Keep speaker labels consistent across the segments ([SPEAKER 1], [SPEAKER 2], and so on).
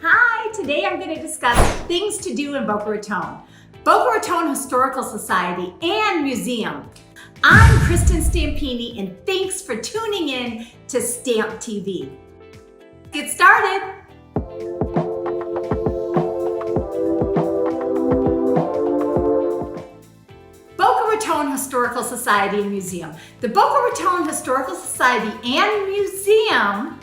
[SPEAKER 1] Hi, today I'm going to discuss things to do in Boca Raton. Boca Raton Historical Society and Museum. I'm Kristin Stampini and thanks for tuning in to StampTV. Get started. Boca Raton Historical Society and Museum. The Boca Raton Historical Society and Museum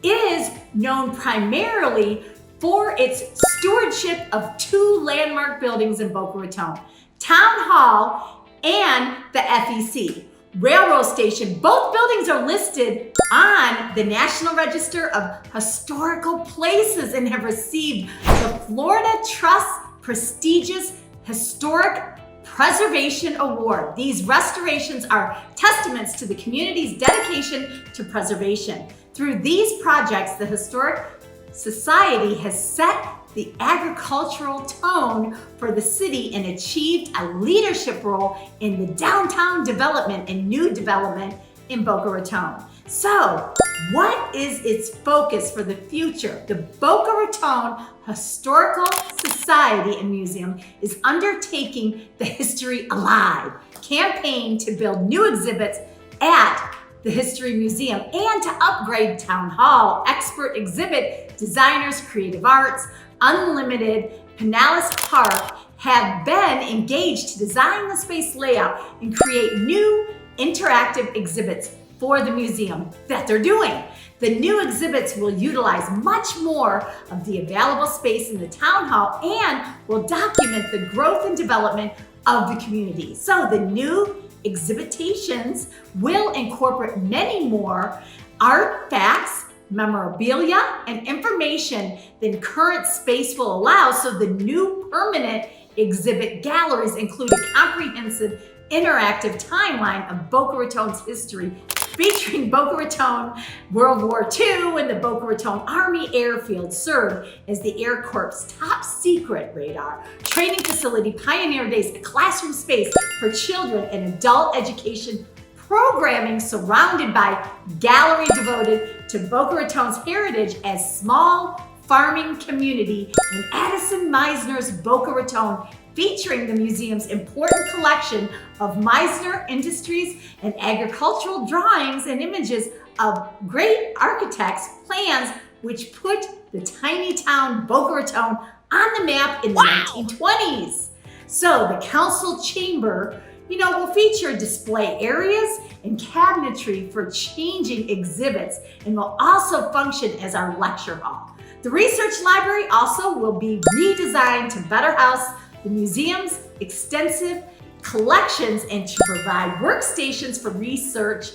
[SPEAKER 1] is known primarily for its stewardship of two landmark buildings in Boca Raton, Town Hall and the F.E.C. Railroad Station. Both buildings are listed on the National Register of Historical Places and have received the Florida Trust prestigious Historic Preservation Award. These restorations are testaments to the community's dedication to preservation. Through these projects, the Historic Society has set the agricultural tone for the city and achieved a leadership role in the downtown development and new development in Boca Raton. So, what is its focus for the future? The Boca Raton Historical Society and Museum is undertaking the History Alive campaign to build new exhibits at the History Museum and to upgrade Town Hall. Expert exhibit designers, creative arts, Unlimited, Pinellas Park have been engaged to design the space layout and create new interactive exhibits for the museum that they're doing. The new exhibits will utilize much more of the available space in the town hall and will document the growth and development of the community. So the new exhibitations will incorporate many more artifacts, memorabilia, and information than current space will allow. So the new permanent exhibit galleries include a comprehensive interactive timeline of Boca Raton's history, featuring Boca Raton World War II and the Boca Raton Army Airfield served as the Air Corps' top secret radar training facility, Pioneer Days, a classroom space for children and adult education programming surrounded by gallery devoted to Boca Raton's heritage as small farming community in Addison, Mizner's Boca Raton, featuring the museum's important collection of Mizner industries and agricultural drawings and images of great architects' plans which put the tiny town Boca Raton on the map in the 1920s. So the council chamber, will feature display areas and cabinetry for changing exhibits and will also function as our lecture hall. The research library also will be redesigned to better house the museum's extensive collections and to provide workstations for research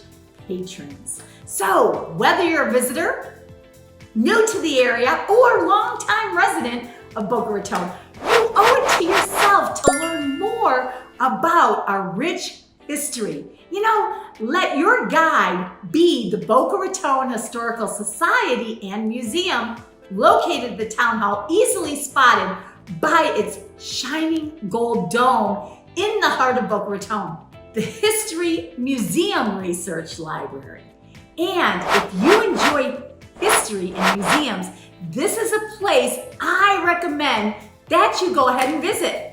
[SPEAKER 1] patrons. So, whether you're a visitor, new to the area, or longtime resident of Boca Raton, you owe it to yourself to learn more about our rich history. Let your guide be the Boca Raton Historical Society and Museum, located at the Town Hall, easily spotted by its shining gold dome in the heart of Boca Raton, the History Museum Research Library. And if you enjoy history and museums, this is a place I recommend that you go ahead and visit.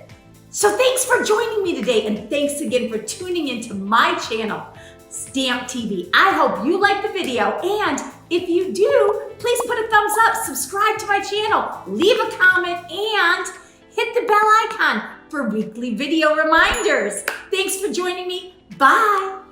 [SPEAKER 1] So thanks for joining me today, and thanks again for tuning into my channel, StampTV. I hope you liked the video, and if you do, please put a thumbs up, subscribe to my channel, leave a comment, and hit the bell icon for weekly video reminders. Thanks for joining me. Bye.